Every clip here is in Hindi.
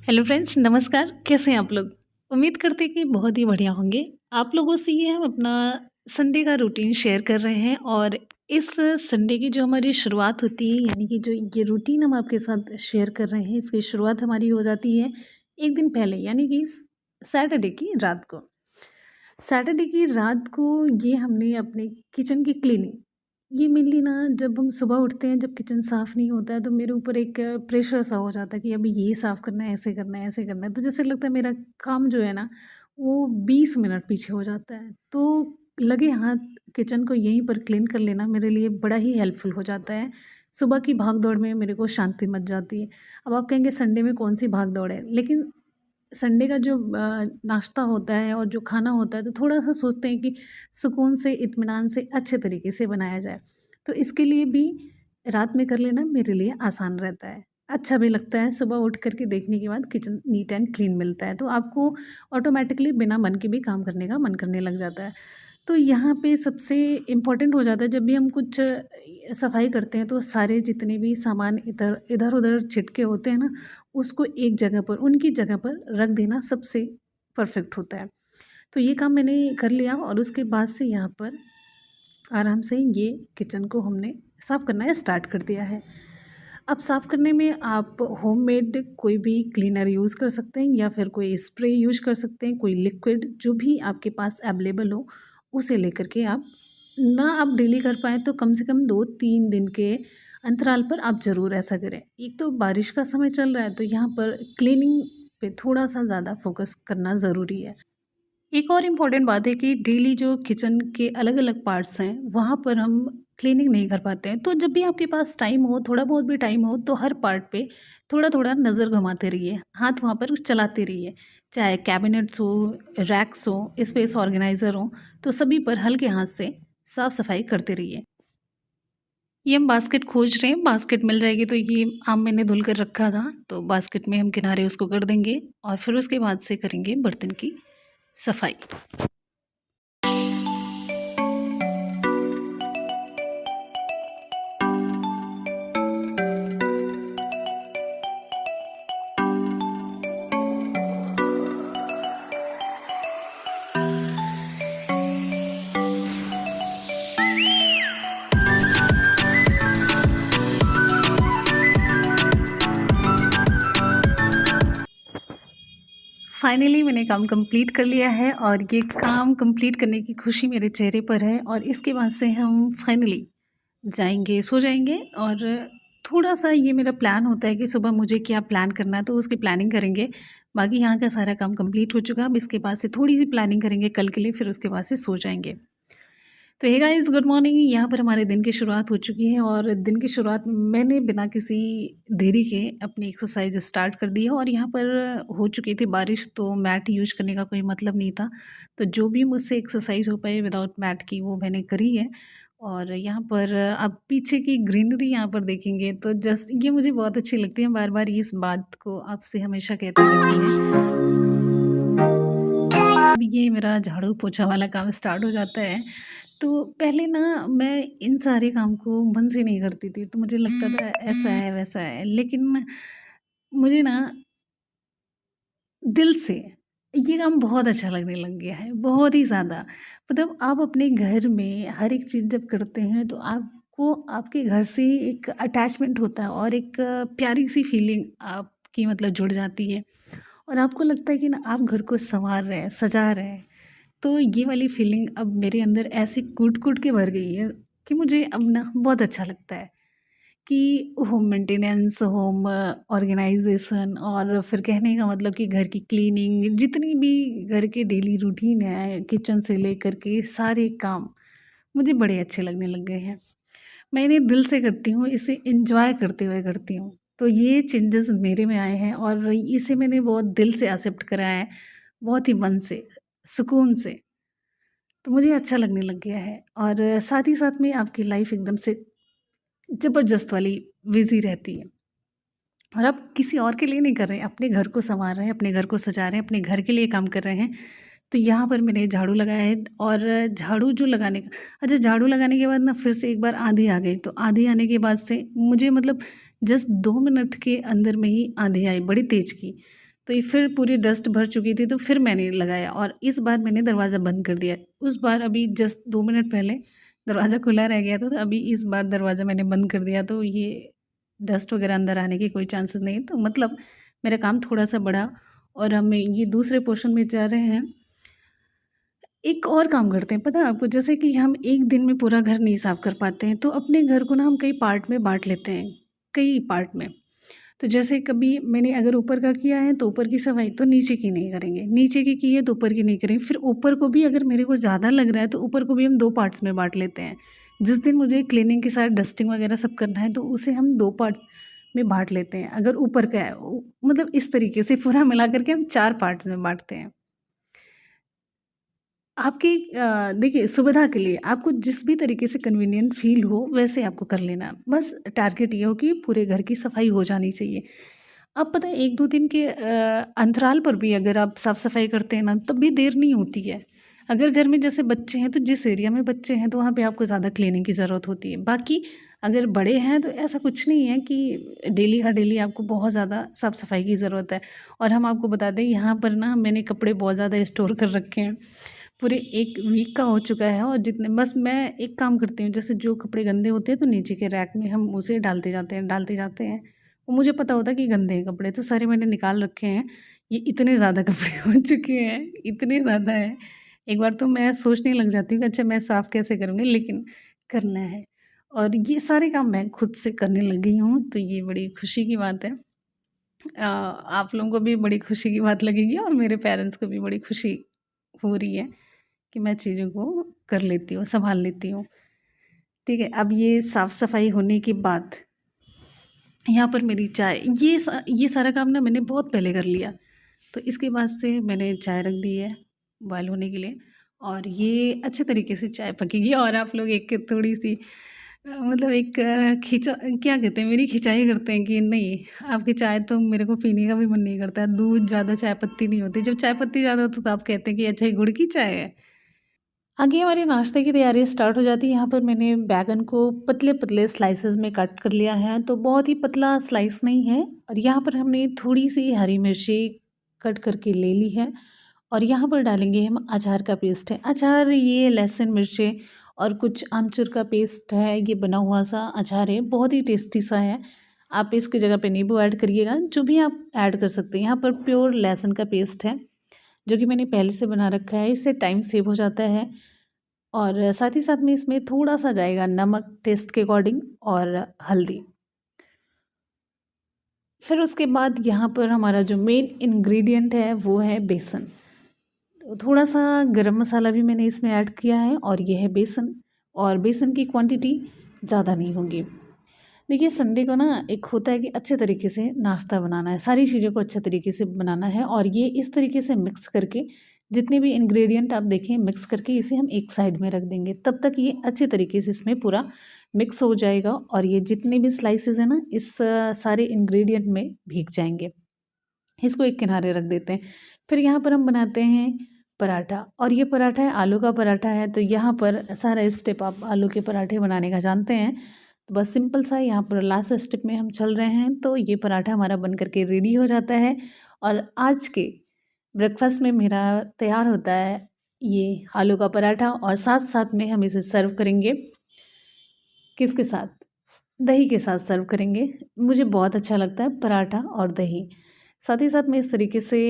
हेलो फ्रेंड्स, नमस्कार। कैसे हैं आप लोग? उम्मीद करते हैं कि बहुत ही बढ़िया होंगे। आप लोगों से ये हम अपना संडे का रूटीन शेयर कर रहे हैं और इस संडे की जो हमारी शुरुआत होती है, यानी कि जो ये रूटीन हम आपके साथ शेयर कर रहे हैं, इसकी शुरुआत हमारी हो जाती है एक दिन पहले, यानी कि सैटरडे की रात को। सैटरडे की रात को ये हमने अपने किचन की क्लीनिंग, ये मेनली ना जब हम सुबह उठते हैं, जब किचन साफ़ नहीं होता है तो मेरे ऊपर एक प्रेशर सा हो जाता है कि अभी ये साफ़ करना है, ऐसे करना है, ऐसे करना है। तो जैसे लगता है मेरा काम जो है ना वो 20 मिनट पीछे हो जाता है। तो लगे हाथ किचन को यहीं पर क्लीन कर लेना मेरे लिए बड़ा ही हेल्पफुल हो जाता है। सुबह की भाग-दौड़ में मेरे को शांति मच जाती है। अब आप कहेंगे संडे में कौन-सी भाग-दौड़ है? लेकिन संडे का जो नाश्ता होता है और जो खाना होता है तो थोड़ा-सा सोचते हैं कि सुकून से, इत्मीनान से, अच्छे तरीके से बनाया जाए। तो इसके लिए भी रात में कर लेना मेरे लिए आसान रहता है। अच्छा भी लगता है सुबह उठ कर के देखने के बाद किचन नीट एंड क्लीन मिलता है, तो आपको ऑटोमैटिकली बिना मन के भी काम करने का मन करने लग जाता है। तो यहाँ पे सबसे इम्पोर्टेंट हो जाता है जब भी हम कुछ सफाई करते हैं तो सारे जितने भी सामान इधर-उधर छिटके होते हैं ना, उसको एक जगह पर उनकी जगह पर रख देना सबसे परफेक्ट होता है। तो ये काम मैंने कर लिया और उसके बाद से यहाँ पर आराम से ये किचन को हमने साफ़ करना स्टार्ट कर दिया है। अब साफ़ करने में आप होममेड कोई भी क्लीनर यूज़ कर सकते हैं या फिर कोई स्प्रे यूज़ कर सकते हैं, कोई लिक्विड जो भी आपके पास अवेलेबल हो, उसे लेकर के आप डेली कर पाएँ तो कम से कम 2-3 दिन के अंतराल पर आप ज़रूर ऐसा करें। एक तो बारिश का समय चल रहा है तो यहाँ पर क्लीनिंग पे थोड़ा-सा ज़्यादा फ़ोकस करना ज़रूरी है। एक और इम्पॉर्टेंट बात है कि डेली जो किचन के अलग-अलग पार्ट्स हैं, वहाँ पर हम क्लीनिंग नहीं कर पाते हैं। तो जब भी आपके पास टाइम हो, थोड़ा बहुत भी टाइम हो, तो हर पार्ट पे थोड़ा-थोड़ा नज़र घुमाते रहिए, हाथ वहाँ पर चलाते रहिए। चाहे कैबिनेट्स हो, रैक्स हो, स्पेस ऑर्गेनाइज़र हो, तो सभी पर हल्के हाथ से साफ-सफाई करते रहिए। ये हम बास्केट खोज रहे हैं, बास्केट मिल जाएगी तो ये आम मैंने धुल कर रखा था, तो बास्केट में हम किनारे उसको कर देंगे और फिर उसके बाद से करेंगे बर्तन की सफाई। फाइनली मैंने काम कंप्लीट कर लिया है और ये काम कंप्लीट करने की खुशी मेरे चेहरे पर है और इसके बाद से हम फाइनली जाएँगे, सो जाएँगे और थोड़ा-सा ये मेरा प्लान होता है कि सुबह मुझे क्या प्लान करना है तो उसकी प्लानिंग करेंगे। बाकी यहाँ का सारा काम कंप्लीट हो चुका है, अब इसके बाद से थोड़ी-सी प्लानिंग करेंगे कल के लिए, फिर उसके बाद से सो जाएँगे। तो हे गाइस, गुड मॉर्निंग। यहाँ पर हमारे दिन की शुरुआत हो चुकी है और दिन की शुरुआत में मैंने बिना किसी देरी के अपनी एक्सरसाइज स्टार्ट कर दी है और यहाँ पर हो चुकी थी बारिश तो मैट यूज़ करने का कोई मतलब नहीं था। तो जो भी मुझसे एक्सरसाइज हो पाई विदाउट मैट की वो मैंने करी है। और यहाँ पर आप पीछे की ग्रीनरी यहाँ पर देखेंगे तो जस्ट ये मुझे बहुत अच्छी लगती है, बार-बार इस बात को आपसे हमेशा कहती रहती हैं। अब ये मेरा झाड़ू पोछा वाला काम स्टार्ट हो जाता है। तो पहले ना मैं इन सारे काम को मन से नहीं करती थी, तो मुझे लगता था ऐसा है, वैसा है। लेकिन मुझे ना दिल से ये काम बहुत अच्छा लगने लग गया है, बहुत ही ज़्यादा। मतलब आप अपने घर में हर एक चीज़ जब करते हैं तो आपको आपके घर से एक अटैचमेंट होता है और एक प्यारी-सी फीलिंग आपकी मतलब जुड़ जाती है और आपको लगता है कि ना आप घर को सँवार रहे हैं, सजा रहे हैं। तो ये वाली फीलिंग अब मेरे अंदर ऐसे कूट-कूट के भर गई है कि मुझे अब ना बहुत अच्छा लगता है कि होम मेंटेनेंस, होम ऑर्गेनाइज़ेशन और फिर कहने का मतलब कि घर की क्लीनिंग, जितनी भी घर के डेली रूटीन है, किचन से लेकर के सारे काम मुझे बड़े अच्छे लगने लग गए हैं। मैं इन्हें दिल से करती हूँ, इसे एन्जॉय करते हुए करती हूँ। तो ये चेंजेस मेरे में आए हैं और इसे मैंने बहुत दिल से एक्सेप्ट करा है, बहुत ही मन से, सुकून से। तो मुझे अच्छा लगने लग गया है और साथ ही साथ में आपकी लाइफ एकदम से ज़बरदस्त वाली बिज़ी रहती है और आप किसी और के लिए नहीं कर रहे हैं, अपने घर को सँवार रहे हैं, अपने घर को सजा रहे हैं, अपने घर के लिए काम कर रहे हैं। तो यहाँ पर मैंने झाड़ू लगाया है और झाड़ू जो लगाने का अच्छा, झाड़ू लगाने के बाद ना फिर से एक बार आँधी आ गई, तो आँधी आने के बाद से मुझे मतलब जस्ट 2 मिनट के अंदर में ही आँधी आई, बड़ी तेज़ की। तो ये फिर पूरी डस्ट भर चुकी थी, तो फिर मैंने लगाया और इस बार मैंने दरवाज़ा बंद कर दिया। उस बार अभी जस्ट 2 मिनट पहले दरवाज़ा खुला रह गया था, तो अभी इस बार दरवाज़ा मैंने बंद कर दिया, तो ये डस्ट वगैरह अंदर आने की कोई चांसेस नहीं। तो मतलब मेरा काम थोड़ा-सा बढ़ा और हम ये दूसरे पोर्शन में जा रहे हैं। एक और काम करते हैं, पता है आपको? जैसे कि हम एक दिन में पूरा घर नहीं साफ़ कर पाते हैं, तो अपने घर को ना हम कई पार्ट में बाँट लेते हैं, कई पार्ट में। तो जैसे कभी मैंने अगर ऊपर का किया है तो ऊपर की सफाई तो नीचे की नहीं करेंगे, नीचे की है तो ऊपर की नहीं करेंगे। फिर ऊपर को भी अगर मेरे को ज़्यादा लग रहा है तो ऊपर को भी हम 2 पार्ट्स में बाँट लेते हैं। जिस दिन मुझे क्लीनिंग के साथ डस्टिंग वगैरह सब करना है तो उसे हम 2 पार्ट में बाँट लेते हैं। अगर ऊपर का है मतलब इस तरीके से पूरा मिला कर के हम 4 पार्ट में बाँटते हैं। आपकी देखिए सुविधा के लिए आपको जिस भी तरीके से कन्वीनिएंट फ़ील हो वैसे आपको कर लेना। बस टारगेट ये हो कि पूरे घर की सफाई हो जानी चाहिए। अब पता है 1-2 दिन के अंतराल पर भी अगर आप साफ-सफाई करते हैं ना तब भी देर नहीं होती है। अगर घर में जैसे बच्चे हैं तो जिस एरिया में बच्चे हैं तो वहाँ पे आपको ज़्यादा क्लीनिंग की ज़रूरत होती है। बाकी अगर बड़े हैं तो ऐसा कुछ नहीं है कि डेली का डेली आपको बहुत ज़्यादा साफ-सफाई की ज़रूरत है। और हम आपको बता दें यहाँ पर ना मैंने कपड़े बहुत ज़्यादा स्टोर कर रखे हैं। पूरे 1 वीक का हो चुका है और जितने बस मैं एक काम करती हूँ, जैसे जो कपड़े गंदे होते हैं तो नीचे के रैक में हम उसे डालते जाते हैं। और मुझे पता होता है कि गंदे हैं कपड़े तो सारे मैंने निकाल रखे हैं। ये इतने ज़्यादा कपड़े हो चुके हैं, इतने ज़्यादा हैं। एक बार तो मैं सोचने लग जाती हूँ कि अच्छा मैं साफ़ कैसे करूँगी, लेकिन करना है। और ये सारे काम मैं खुद से करने लग गई हूँ, तो ये बड़ी खुशी की बात है। आप लोगों को भी बड़ी खुशी की बात लगेगी और मेरे पेरेंट्स को भी बड़ी खुशी हो रही है कि मैं चीज़ों को कर लेती हूँ, सँभाल लेती हूँ। ठीक है, अब ये साफ़-सफ़ाई होने के बाद यहाँ पर मेरी चाय ये सारा काम ना मैंने बहुत पहले कर लिया। तो इसके बाद से मैंने चाय रख दी है बॉयल होने के लिए और ये अच्छे तरीके से चाय पकेगी और आप लोग एक थोड़ी-सी मतलब एक खिंचा क्या कहते हैं मेरी खिंचाई करते हैं कि नहीं आपकी चाय तो मेरे को पीने का भी मन नहीं करता। दूध ज़्यादा चाय पत्ती नहीं होती, जब चाय पत्ती ज़्यादा होती तो आप कहते हैं कि अच्छा ये गुड़ की चाय है। आगे हमारे नाश्ते की तैयारी स्टार्ट हो जाती है। यहाँ पर मैंने बैंगन को पतले-पतले स्लाइसेस में कट कर लिया है, तो बहुत ही पतला स्लाइस नहीं है और यहाँ पर हमने थोड़ी-सी हरी मिर्ची कट करके ले ली है और यहाँ पर डालेंगे हम अचार का पेस्ट है। अचार ये लहसुन, मिर्ची और कुछ आमचूर का पेस्ट है, ये बना हुआ सा अचार है, बहुत ही टेस्टी सा है। आप इसकी जगह पे नींबू ऐड करिएगा, जो भी आप ऐड कर सकते हैं। यहाँ पर प्योर लहसुन का पेस्ट है, जो कि मैंने पहले से बना रखा है, इससे टाइम सेव हो जाता है। और साथ ही साथ में इसमें थोड़ा-सा जाएगा नमक टेस्ट के अकॉर्डिंग और हल्दी। फिर उसके बाद यहाँ पर हमारा जो मेन इंग्रेडिएंट है वो है बेसन। तो थोड़ा-सा गरम मसाला भी मैंने इसमें ऐड किया है और ये है बेसन और बेसन की क्वांटिटी ज़्यादा नहीं होगी। देखिए संडे को ना एक होता है कि अच्छे तरीके से नाश्ता बनाना है, सारी चीज़ों को अच्छे तरीके से बनाना है और ये इस तरीके से मिक्स करके जितने भी इंग्रेडिएंट आप देखें मिक्स करके इसे हम एक साइड में रख देंगे। तब तक ये अच्छे तरीके से इसमें पूरा मिक्स हो जाएगा और ये जितने भी स्लाइसेस हैं ना इस सारे इंग्रेडिएंट में भीग जाएँगे। इसको एक किनारे रख देते हैं। फिर यहाँ पर हम बनाते हैं पराठा और ये पराठा है आलू का पराठा है, तो यहाँ पर सारा स्टेप आप आलू के पराठे बनाने का जानते हैं। तो बस सिंपल सा यहाँ पर लास्ट स्टेप में हम चल रहे हैं, तो ये पराठा हमारा बन कर के रेडी हो जाता है और आज के ब्रेकफ़ास्ट में मेरा तैयार होता है ये आलू का पराठा और साथ-साथ में हम इसे सर्व करेंगे किसके साथ? दही के साथ सर्व करेंगे। मुझे बहुत अच्छा लगता है पराठा और दही। साथ ही साथ में इस तरीके से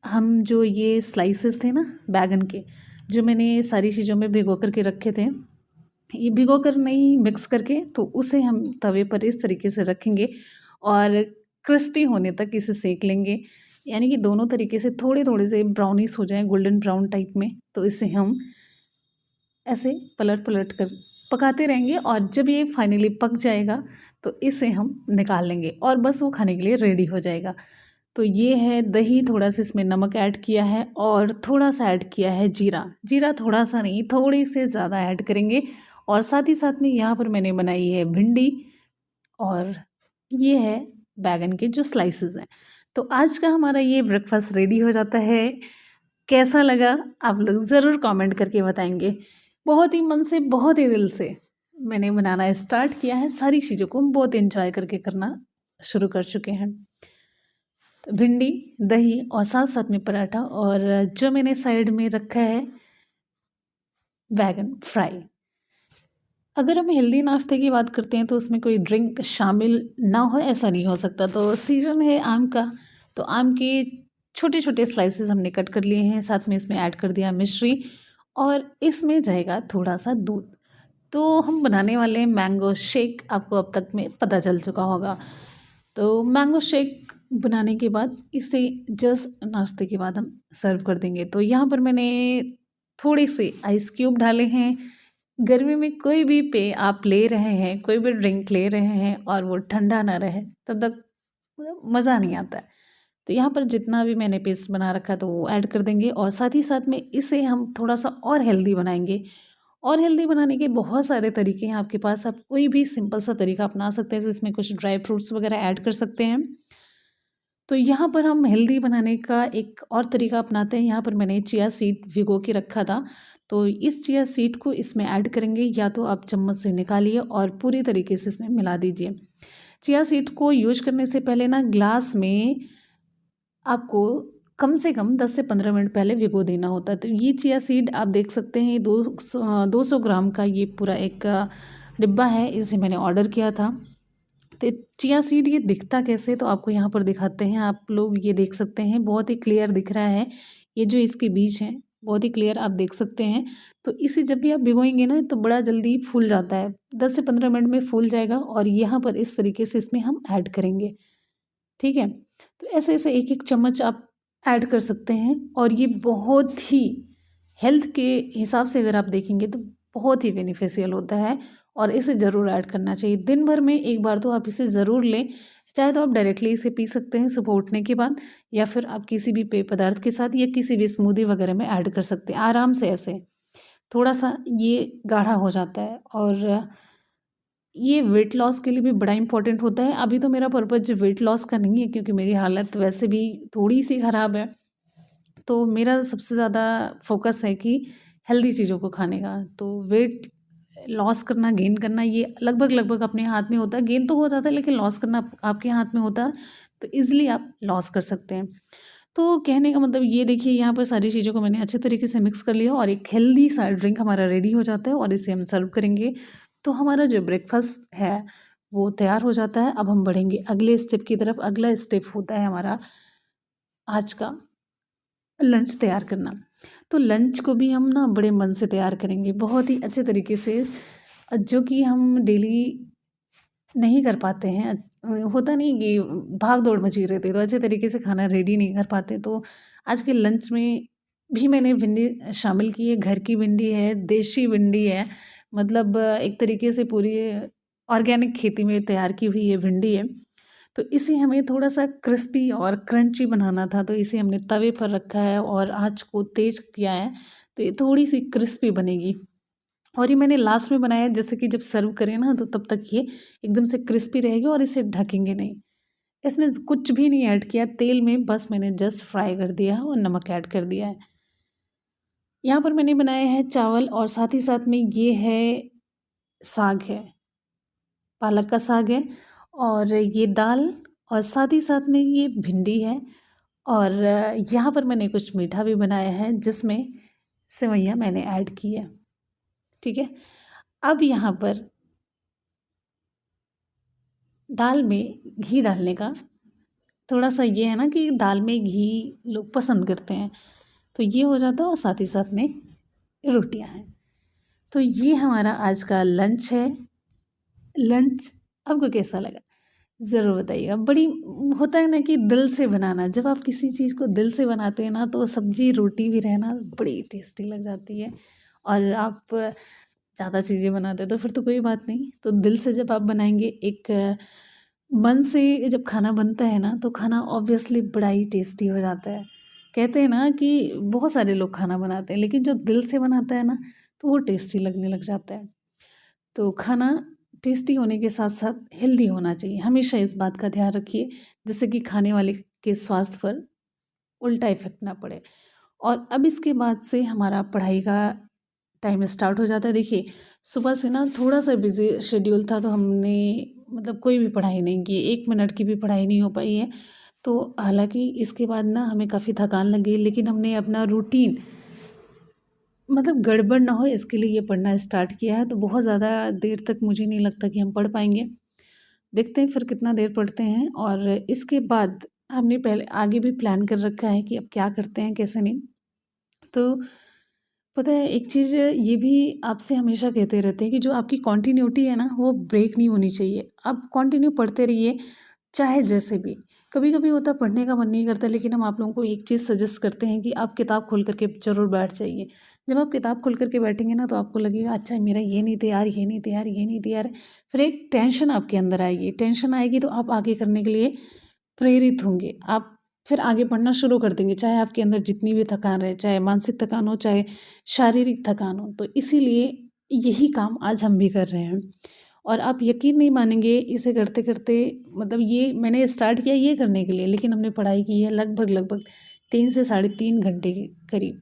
हम जो ये स्लाइसेस थे ना बैंगन के, जो मैंने सारी चीज़ों में भिगो कर के रखे थे, ये भिगो कर नहीं मिक्स करके तो उसे हम तवे पर इस तरीके से रखेंगे और क्रिस्पी होने तक इसे सेक लेंगे। यानी कि दोनों तरीके से थोड़े-थोड़े से ब्राउनिश हो जाएँ गोल्डन ब्राउन टाइप में, तो इसे हम ऐसे पलट-पलट कर पकाते रहेंगे और जब ये फाइनली पक जाएगा तो इसे हम निकाल लेंगे और बस वो खाने के लिए रेडी हो जाएगा। तो ये है दही, थोड़ा-सा इसमें नमक ऐड किया है और थोड़ा-सा ऐड किया है जीरा। जीरा थोड़ा-सा नहीं, थोड़े से ज़्यादा ऐड करेंगे और साथ ही साथ में यहाँ पर मैंने बनाई है भिंडी और ये है बैंगन के जो स्लाइसेस हैं। तो आज का हमारा ये ब्रेकफ़ास्ट रेडी हो जाता है। कैसा लगा आप लोग ज़रूर कमेंट करके बताएँगे। बहुत ही मन से, बहुत ही दिल से मैंने बनाना स्टार्ट किया है, सारी चीज़ों को हम बहुत एन्जॉय करके करना शुरू कर चुके हैं। भिंडी, दही और साथ-साथ में पराठा और जो मैंने साइड में रखा है वैगन फ्राई। अगर हम हेल्दी नाश्ते की बात करते हैं तो उसमें कोई ड्रिंक शामिल ना हो ऐसा नहीं हो सकता। तो सीज़न है आम का, तो आम के छोटे-छोटे स्लाइसेस हमने कट कर लिए हैं, साथ में इसमें ऐड कर दिया मिश्री और इसमें जाएगा थोड़ा-सा दूध। तो हम बनाने वाले हैं मैंगो शेक, आपको अब तक में पता चल चुका होगा। तो मैंगो शेक बनाने के बाद इसे जस्ट नाश्ते के बाद हम सर्व कर देंगे। तो यहाँ पर मैंने थोड़े से आइस क्यूब डाले हैं। गर्मी में कोई भी पेय आप ले रहे हैं, कोई भी ड्रिंक ले रहे हैं और वो ठंडा ना रहे तब तक मतलब मज़ा नहीं आता है। तो यहाँ पर जितना भी मैंने पेस्ट बना रखा है तो वो ऐड कर देंगे और साथ ही साथ में इसे हम थोड़ा-सा और हेल्दी बनाएँगे। और हेल्दी बनाने के बहुत सारे तरीके हैं आपके पास, आप कोई भी सिंपल सा तरीका अपना सकते हैं, तो इसमें कुछ ड्राई फ्रूट्स वगैरह ऐड कर सकते हैं। तो यहाँ पर हम हेल्दी बनाने का एक और तरीका अपनाते हैं। यहाँ पर मैंने चिया सीड भिगो के रखा था, तो इस चिया सीड को इसमें ऐड करेंगे, या तो आप चम्मच से निकालिए और पूरी तरीके से इसमें मिला दीजिए। चिया सीड को यूज़ करने से पहले ना ग्लास में आपको कम से कम 10 से 15 मिनट पहले भिगो देना होता है। तो ये चिया सीड आप देख सकते हैं, 200 ग्राम का ये पूरा एक डिब्बा है, इसे मैंने ऑर्डर किया था। तो चिया सीड ये दिखता कैसे, तो आपको यहाँ पर दिखाते हैं, आप लोग ये देख सकते हैं, बहुत ही क्लियर दिख रहा है। ये जो इसके बीज हैं बहुत ही क्लियर आप देख सकते हैं। तो इसे जब भी आप भिगोएंगे ना तो बड़ा जल्दी फूल जाता है, 10 से 15 मिनट में फूल जाएगा और यहाँ पर इस तरीके से इसमें हम ऐड करेंगे। ठीक है, तो ऐसे ऐसे एक एक चम्मच आप ऐड कर सकते हैं और ये बहुत ही हेल्थ के हिसाब से अगर आप देखेंगे तो बहुत ही बेनिफिशियल होता है और इसे ज़रूर ऐड करना चाहिए। दिन भर में एक बार तो आप इसे ज़रूर लें, चाहे तो आप डायरेक्टली इसे पी सकते हैं सुबह उठने के बाद, या फिर आप किसी भी पेय पदार्थ के साथ या किसी भी स्मूदी वगैरह में ऐड कर सकते हैं आराम से। ऐसे थोड़ा सा ये गाढ़ा हो जाता है और ये वेट लॉस के लिए भी बड़ा इम्पोर्टेंट होता है। अभी तो मेरा पर्पज़ वेट लॉस का नहीं है क्योंकि मेरी हालत वैसे भी थोड़ी-सी ख़राब है। तो मेरा सबसे ज़्यादा फ़ोकस है कि हेल्दी चीज़ों को खाने का। तो वेट लॉस करना, गेन करना ये लगभग-लगभग अपने हाथ में होता है। गेन तो हो जाता है लेकिन लॉस करना आपके हाथ में होता है, तो ईज़िली आप लॉस कर सकते हैं। तो कहने का मतलब ये देखिए, यहाँ पर सारी चीज़ों को मैंने अच्छे तरीके से मिक्स कर लिया और एक हेल्दी सा ड्रिंक हमारा रेडी हो जाता है और इसे हम सर्व करेंगे। तो हमारा जो ब्रेकफ़ास्ट है वो तैयार हो जाता है। अब हम बढ़ेंगे अगले स्टेप की तरफ। अगला स्टेप होता है हमारा आज का लंच तैयार करना। तो लंच को भी हम ना बड़े मन से तैयार करेंगे, बहुत ही अच्छे तरीके से, जो कि हम डेली नहीं कर पाते हैं। होता नहीं कि भाग-दौड़ मची रहती है, तो अच्छे तरीके से खाना रेडी नहीं कर पाते। तो आज के लंच में भी मैंने भिंडी शामिल की है, घर की भिंडी है, देशी भिंडी है, मतलब एक तरीके से पूरी ऑर्गेनिक खेती में तैयार की हुई ये भिंडी है। तो इसे हमें थोड़ा-सा क्रिस्पी और क्रंची बनाना था, तो इसे हमने तवे पर रखा है और आँच को तेज़ किया है, तो ये थोड़ी-सी क्रिस्पी बनेगी। और ये मैंने लास्ट में बनाया है, जैसे कि जब सर्व करें ना तो तब तक ये एकदम से क्रिस्पी रहेगी और इसे ढकेंगे नहीं। इसमें कुछ भी नहीं ऐड किया तेल में, बस मैंने जस्ट फ्राई कर दिया है और नमक ऐड कर दिया है। यहाँ पर मैंने बनाया है चावल और साथ ही साथ में ये है साग है, पालक का साग है और ये दाल और साथ ही साथ में ये भिंडी है और यहाँ पर मैंने कुछ मीठा भी बनाया है जिसमें सेवइयाँ मैंने ऐड की है। ठीक है, अब यहाँ पर दाल में घी डालने का थोड़ा-सा ये है ना कि दाल में घी लोग पसंद करते हैं, तो ये हो जाता है और साथ ही साथ में रोटियाँ हैं। तो ये हमारा आज का लंच है। लंच आपको कैसा लगा? ज़रूर बताइएगा। बड़ी होता है ना कि दिल से बनाना, जब आप किसी चीज़ को दिल से बनाते हैं ना तो सब्ज़ी, रोटी भी रहना बड़ी टेस्टी लग जाती है और आप ज़्यादा चीज़ें बनाते हो तो फिर तो कोई बात नहीं। तो दिल से जब आप बनाएँगे, एक मन से जब खाना बनता है ना तो खाना ऑब्वियसली बड़ा ही टेस्टी हो जाता है। कहते हैं ना कि बहुत सारे लोग खाना बनाते हैं लेकिन जो दिल से बनाता है ना तो वो टेस्टी लगने लग जाता है। तो खाना टेस्टी होने के साथ-साथ हेल्दी होना चाहिए, हमेशा इस बात का ध्यान रखिए जिससे कि खाने वाले के स्वास्थ्य पर उल्टा इफ़ेक्ट ना पड़े। और अब इसके बाद से हमारा पढ़ाई का टाइम स्टार्ट हो जाता है। देखिए, सुबह से ना थोड़ा-सा बिज़ी शेड्यूल था तो हमने मतलब कोई भी पढ़ाई नहीं की, 1 मिनट की भी पढ़ाई नहीं हो पाई है। तो हालांकि इसके बाद ना हमें काफ़ी थकान लगी, लेकिन हमने अपना रूटीन मतलब गड़बड़ ना हो इसके लिए ये पढ़ना स्टार्ट किया है। तो बहुत ज़्यादा देर तक मुझे नहीं लगता कि हम पढ़ पाएंगे। देखते हैं फिर कितना देर पढ़ते हैं। और इसके बाद हमने पहले आगे भी प्लान कर रखा है कि अब क्या करते हैं कैसे नहीं। तो पता है एक चीज़ ये भी आपसे हमेशा कहते रहते हैं कि जो आपकी कंटिन्यूटी है ना वो ब्रेक नहीं होनी चाहिए। आप कंटिन्यू पढ़ते रहिए चाहे जैसे भी। कभी कभी होता है पढ़ने का मन नहीं करता, लेकिन हम आप लोगों को एक चीज़ सजेस्ट करते हैं कि आप किताब खोल करके ज़रूर बैठ जाइए। जब आप किताब खोल करके बैठेंगे ना तो आपको लगेगा अच्छा मेरा ये नहीं तैयार, ये नहीं तैयार, ये नहीं तैयार है। फिर एक टेंशन आपके अंदर आएगी, टेंशन आएगी तो आप आगे करने के लिए प्रेरित होंगे। आप फिर आगे पढ़ना शुरू कर देंगे, चाहे आपके अंदर जितनी भी थकान रहे, चाहे मानसिक थकान हो, चाहे शारीरिक थकान हो। तो इसीलिए यही काम आज हम भी कर रहे हैं। और आप यकीन नहीं मानेंगे इसे करते करते, मतलब ये मैंने स्टार्ट किया ये करने के लिए, लेकिन हमने पढ़ाई की है लगभग लगभग 3 से साढ़े 3 घंटे के करीब।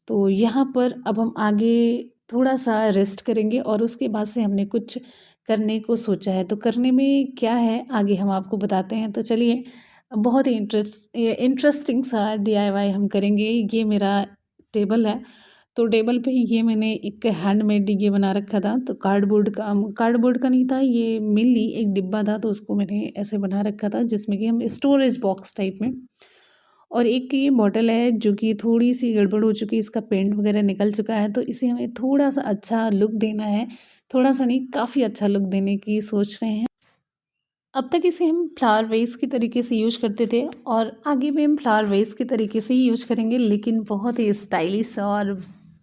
तो यहाँ पर अब हम आगे थोड़ा सा रेस्ट करेंगे और उसके बाद से हमने कुछ करने को सोचा है। तो करने में क्या है आगे हम आपको बताते हैं। तो चलिए, बहुत ही इंटरेस्टिंग सा डीआईवाई हम करेंगे। ये मेरा टेबल है। तो टेबल पे ये मैंने एक हैंडमेड ये बना रखा था। तो कार्डबोर्ड का नहीं था ये, मेनली एक डिब्बा था, तो उसको मैंने ऐसे बना रखा था जिसमें कि हम स्टोरेज बॉक्स टाइप में। और एक ये बॉटल है जो कि थोड़ी सी गड़बड़ हो चुकी है, इसका पेंट वगैरह निकल चुका है। तो इसे हमें थोड़ा सा अच्छा लुक देना है, थोड़ा सा नहीं काफ़ी अच्छा लुक देने की सोच रहे हैं। अब तक इसे हम फ्लावर वेस की तरीके से यूज करते थे और आगे भी हम फ्लावर वेस के तरीके से ही यूज करेंगे, लेकिन बहुत ही स्टाइलिश और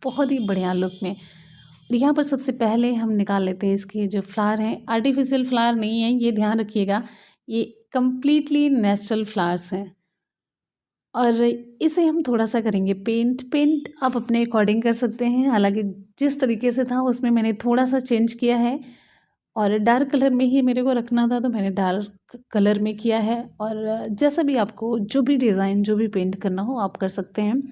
बहुत ही बढ़िया लुक में। और यहाँ पर सबसे पहले हम निकाल लेते हैं इसके जो फ्लावर हैं। आर्टिफिशियल फ्लावर नहीं है, ये ध्यान रखिएगा, ये कम्प्लीटली नेचुरल फ्लावर्स हैं। और इसे हम थोड़ा सा करेंगे पेंट आप अपने अकॉर्डिंग कर सकते हैं। हालांकि जिस तरीके से था उसमें मैंने थोड़ा सा चेंज किया है और डार्क कलर में ही मेरे को रखना था, तो मैंने डार्क कलर में किया है। और जैसा भी आपको जो भी डिज़ाइन जो भी पेंट करना हो आप कर सकते हैं।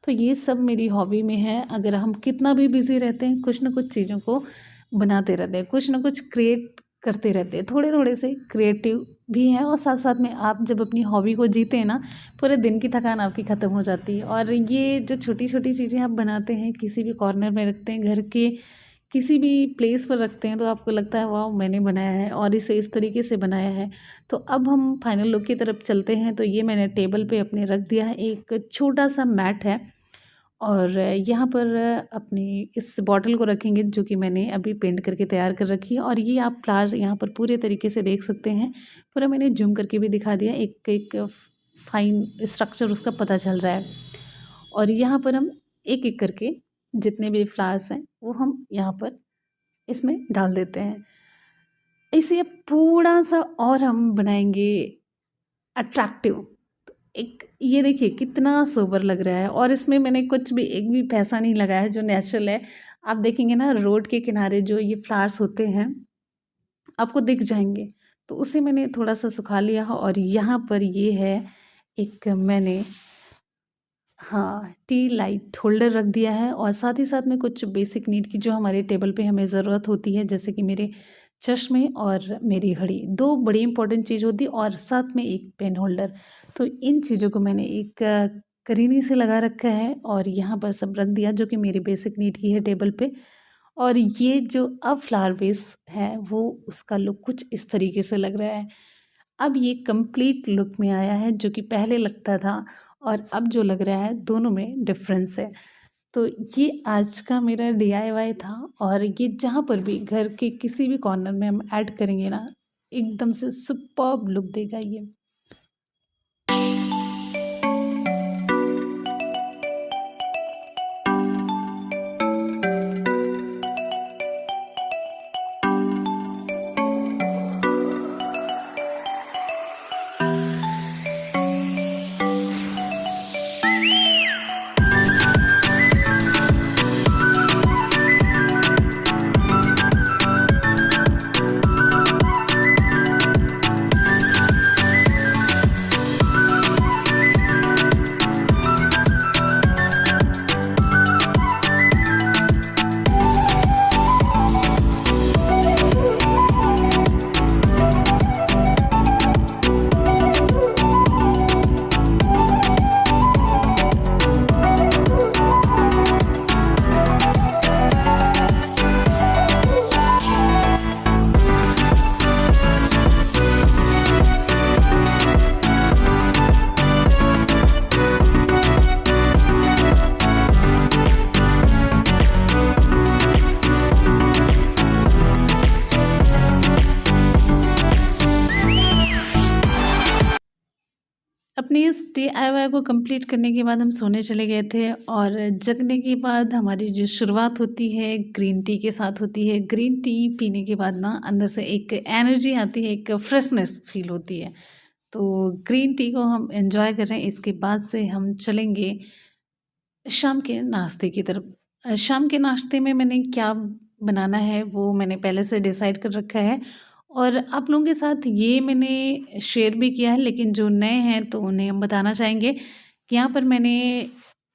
तो ये सब मेरी हॉबी में है। अगर हम कितना भी बिज़ी रहते हैं कुछ ना कुछ चीज़ों को बनाते रहते हैं, कुछ ना कुछ क्रिएट करते रहते हैं, थोड़े थोड़े से क्रिएटिव भी हैं। और साथ साथ में आप जब अपनी हॉबी को जीते हैं ना, पूरे दिन की थकान आपकी ख़त्म हो जाती है। और ये जो छोटी छोटी चीज़ें आप बनाते हैं, किसी भी कॉर्नर में रखते हैं, घर के किसी भी प्लेस पर रखते हैं, तो आपको लगता है वाह मैंने बनाया है और इसे इस तरीके से बनाया है। तो अब हम फाइनल लुक की तरफ चलते हैं। तो ये मैंने टेबल पे अपने रख दिया है, एक छोटा सा मैट है। और यहाँ पर अपनी इस बॉटल को रखेंगे जो कि मैंने अभी पेंट करके तैयार कर रखी है। और ये आप फ्लावर्स यहाँ पर पूरे तरीके से देख सकते हैं, पूरा मैंने जूम करके भी दिखा दिया, एक एक फाइन स्ट्रक्चर उसका पता चल रहा है। और यहाँ पर हम एक एक करके जितने भी फ्लावर्स हैं वो हम यहाँ पर इसमें डाल देते हैं। इसे अब थोड़ा सा और हम बनाएंगे अट्रैक्टिव। एक ये देखिए कितना सोबर लग रहा है, और इसमें मैंने कुछ भी एक भी पैसा नहीं लगाया है, जो नेचुरल है। आप देखेंगे ना रोड के किनारे जो ये फ्लावर्स होते हैं आपको दिख जाएंगे। तो उसे मैंने थोड़ा सा सुखा लिया है। और यहाँ पर ये है एक मैंने हाँ टी लाइट होल्डर रख दिया है। और साथ ही साथ में कुछ बेसिक नीड की जो हमारे टेबल पे हमें ज़रूरत होती है, जैसे कि मेरे चश्मे और मेरी घड़ी, दो बड़ी इंपॉर्टेंट चीज़ होती है, और साथ में एक पेन होल्डर। तो इन चीज़ों को मैंने एक करीने से लगा रखा है और यहाँ पर सब रख दिया जो कि मेरी बेसिक नीड की है टेबल पे। और ये जो अब फ्लावर वेस है वो उसका लुक कुछ इस तरीके से लग रहा है। अब ये कंप्लीट लुक में आया है, जो कि पहले लगता था और अब जो लग रहा है दोनों में डिफरेंस है। तो ये आज का मेरा डीआईवाई था। और ये जहाँ पर भी घर के किसी भी कॉर्नर में हम ऐड करेंगे ना, एकदम से सुपर्ब लुक देगा ये। अपनी इस डीआईवाई को कंप्लीट करने के बाद हम सोने चले गए थे और जगने के बाद हमारी जो शुरुआत होती है ग्रीन टी के साथ होती है। ग्रीन टी पीने के बाद ना अंदर से एक एनर्जी आती है, एक फ्रेशनेस फील होती है। तो ग्रीन टी को हम एंजॉय कर रहे हैं। इसके बाद से हम चलेंगे शाम के नाश्ते की तरफ। शाम के नाश्ते में मैंने क्या बनाना है वो मैंने पहले से डिसाइड कर रखा है और आप लोगों के साथ ये मैंने शेयर भी किया है, लेकिन जो नए हैं तो उन्हें हम बताना चाहेंगे कि यहाँ पर मैंने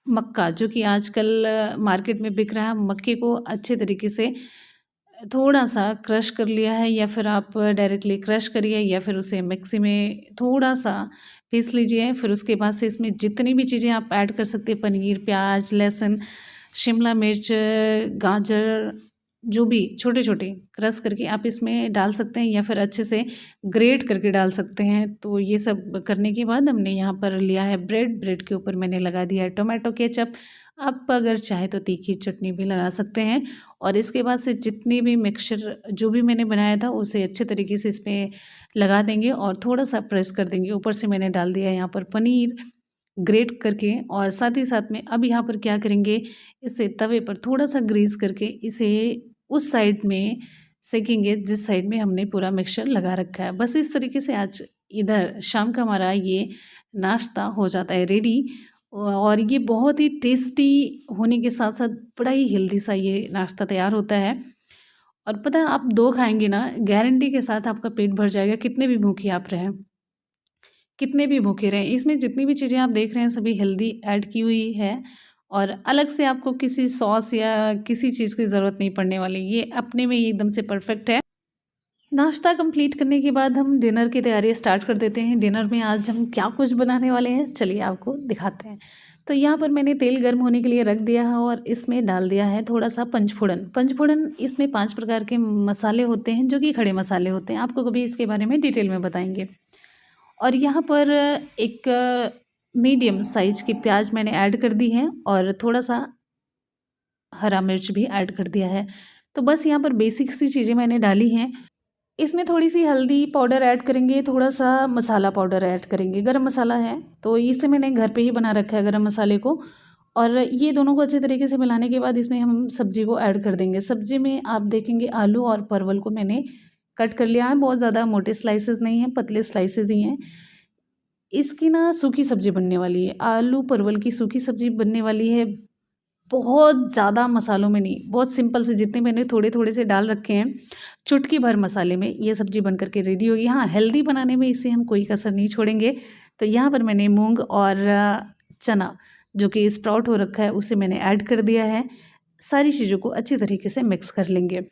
मक्का जो कि आजकल मार्केट में बिक रहा है, मक्के को अच्छे तरीके से थोड़ा-सा क्रश कर लिया है या फिर आप डायरेक्टली क्रश करिए या फिर उसे मिक्सी में थोड़ा-सा पीस लीजिए। फिर उसके बाद से इसमें जितनी भी चीज़ें आप ऐड कर सकते हैं, पनीर, प्याज़, लहसुन, शिमला मिर्च, गाजर, जो भी छोटे-छोटे क्रश करके आप इसमें डाल सकते हैं या फिर अच्छे से ग्रेट करके डाल सकते हैं। तो ये सब करने के बाद हमने यहाँ पर लिया है ब्रेड, ब्रेड के ऊपर मैंने लगा दिया है टोमेटो केचप। आप अगर चाहें तो तीखी चटनी भी लगा सकते हैं और इसके बाद से जितनी भी मिक्सचर जो भी मैंने बनाया था उसे अच्छे तरीके से इसमें लगा देंगे और थोड़ा-सा प्रेस कर देंगे। ऊपर से मैंने डाल दिया है यहाँ पर पनीर ग्रेट करके और साथ ही साथ में अब यहाँ पर क्या करेंगे, इसे तवे पर थोड़ा-सा ग्रीस करके इसे उस साइड में सेकेंगे जिस साइड में हमने पूरा मिक्सचर लगा रखा है। बस इस तरीके से आज इधर शाम का हमारा ये नाश्ता हो जाता है रेडी और ये बहुत ही टेस्टी होने के साथ-साथ बड़ा ही हेल्दी सा ये नाश्ता तैयार होता है। और पता है आप 2 खाएँगे ना, गारंटी के साथ आपका पेट भर जाएगा, कितने भी भूखे आप रहें, कितने भी भूखे रहें। इसमें जितनी भी चीज़ें आप देख रहे हैं सभी हेल्दी ऐड की हुई है और अलग से आपको किसी सॉस या किसी चीज़ की ज़रूरत नहीं पड़ने वाली। ये अपने में ही एकदम से परफेक्ट है। नाश्ता कंप्लीट करने के बाद हम डिनर की तैयारी स्टार्ट कर देते हैं। डिनर में आज हम क्या कुछ बनाने वाले हैं, चलिए आपको दिखाते हैं। तो यहाँ पर मैंने तेल गर्म होने के लिए रख दिया है और इसमें डाल दिया है थोड़ा-सा पंचफोड़न। पंचफोड़न इसमें 5 प्रकार के मसाले होते हैं जो कि खड़े मसाले होते हैं। आपको कभी इसके बारे में डिटेल में बताएँगे। और यहाँ पर एक मीडियम साइज़ की प्याज़ मैंने ऐड कर दी है और थोड़ा-सा हरा मिर्च भी ऐड कर दिया है। तो बस यहाँ पर बेसिक सी चीज़ें मैंने डाली हैं। इसमें थोड़ी-सी हल्दी पाउडर ऐड करेंगे, थोड़ा-सा मसाला पाउडर ऐड करेंगे, गरम मसाला है, तो इसे मैंने घर पे ही बना रखा है गरम मसाले को और ये दोनों को अच्छे तरीके से मिलाने के बाद इसमें हम सब्ज़ी को ऐड कर देंगे। सब्ज़ी में आप देखेंगे आलू और परवल को मैंने कट कर लिया है, बहुत ज़्यादा मोटे स्लाइसेस नहीं हैं, पतले स्लाइसेस ही हैं। इसकी ना सूखी सब्ज़ी बनने वाली है, आलू परवल की सूखी सब्ज़ी बनने वाली है, बहुत ज़्यादा मसालों में नहीं, बहुत सिंपल से जितने मैंने थोड़े-थोड़े से डाल रखे हैं, चुटकी भर मसाले में ये सब्ज़ी बन कर के रेडी होगी। हाँ, हेल्दी बनाने में इसे हम कोई कसर नहीं छोड़ेंगे। तो यहाँ पर मैंने मूँग और चना जो कि स्प्राउट हो रखा है उसे मैंने ऐड कर दिया है। सारी चीज़ों को अच्छी तरीके से मिक्स कर लेंगे।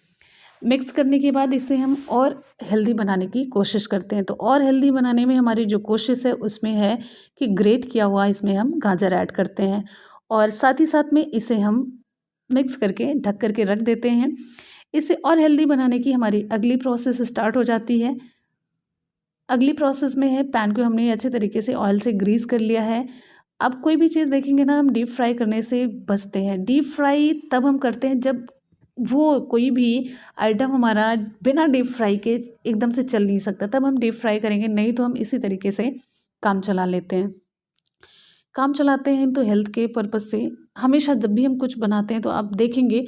मिक्स करने के बाद इसे हम और हेल्दी बनाने की कोशिश करते हैं। तो और हेल्दी बनाने में हमारी जो कोशिश है उसमें है कि ग्रेट किया हुआ इसमें हम गाजर ऐड करते हैं और साथ ही साथ में इसे हम मिक्स करके ढक कर के रख देते हैं। इसे और हेल्दी बनाने की हमारी अगली प्रोसेस स्टार्ट हो जाती है। अगली प्रोसेस में है पैन को हमने अच्छे तरीके से ऑयल से ग्रीस कर लिया है। अब कोई भी चीज़ देखेंगे ना हम डीप फ्राई करने से बचते हैं। डीप फ्राई तब हम करते हैं जब वो कोई भी आइटम हमारा बिना डीप फ्राई के एकदम से चल नहीं सकता, तब हम डीप फ्राई करेंगे, नहीं तो हम इसी तरीके से काम चला लेते हैं। काम चलाते हैं तो हेल्थ के पर्पज़ से हमेशा जब भी हम कुछ बनाते हैं तो आप देखेंगे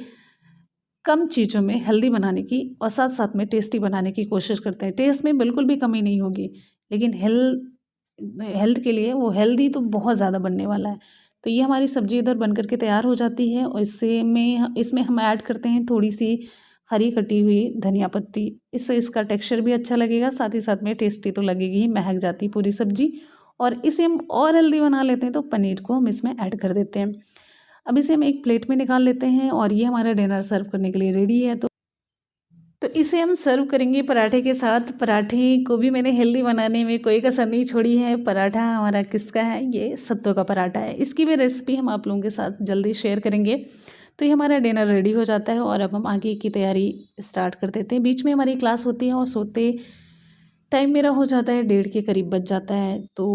कम चीज़ों में हेल्दी बनाने की और साथ-साथ में टेस्टी बनाने की कोशिश करते हैं। टेस्ट में बिल्कुल भी कमी नहीं होगी, लेकिन हेल्थ के लिए वो हेल्दी तो बहुत ज़्यादा बनने वाला है। तो ये हमारी सब्ज़ी इधर बन कर के तैयार हो जाती है और इसमें हम ऐड करते हैं थोड़ी-सी हरी कटी हुई धनिया पत्ती। इससे इसका टेक्सचर भी अच्छा लगेगा, साथ ही साथ में टेस्टी तो लगेगी ही, महक जाती पूरी सब्ज़ी। और इसे हम और हेल्दी बना लेते हैं तो पनीर को हम इसमें ऐड कर देते हैं। अब इसे हम एक प्लेट में निकाल लेते हैं और ये हमारा डिनर सर्व करने के लिए रेडी है। तो इसे हम सर्व करेंगे पराठे के साथ। पराठे को भी मैंने हेल्दी बनाने में कोई कसर नहीं छोड़ी है। पराठा हमारा किसका है? ये सत्तू का पराठा है। इसकी भी रेसिपी हम आप लोगों के साथ जल्दी शेयर करेंगे। तो ये हमारा डिनर रेडी हो जाता है और अब हम आगे की तैयारी स्टार्ट कर देते हैं। बीच में हमारी क्लास होती है और सोते टाइम मेरा हो जाता है 1:30 के करीब बज जाता है। तो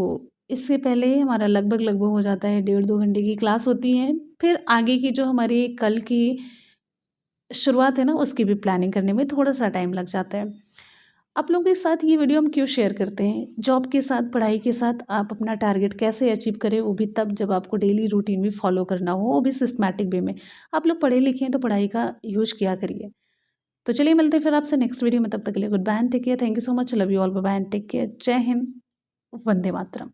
इससे पहले हमारा लगभग हो जाता है 1.5-2 घंटे की क्लास होती है। फिर आगे की जो हमारी कल की शुरुआत है ना उसकी भी प्लानिंग करने में थोड़ा-सा टाइम लग जाता है। आप लोगों के साथ ये वीडियो हम क्यों शेयर करते हैं, जॉब के साथ, पढ़ाई के साथ आप अपना टारगेट कैसे अचीव करें, वो भी तब जब आपको डेली रूटीन भी फॉलो करना हो, वो भी सिस्टमैटिक वे में। आप लोग पढ़े लिखे हैं तो पढ़ाई का यूज किया करिए। तो चलिए मिलते हैं फिर आपसे नेक्स्ट वीडियो में, तब तक के लिए good bye and take care. Thank you so much, love you all, bye bye and take care. जय हिंद, वंदे मातरम।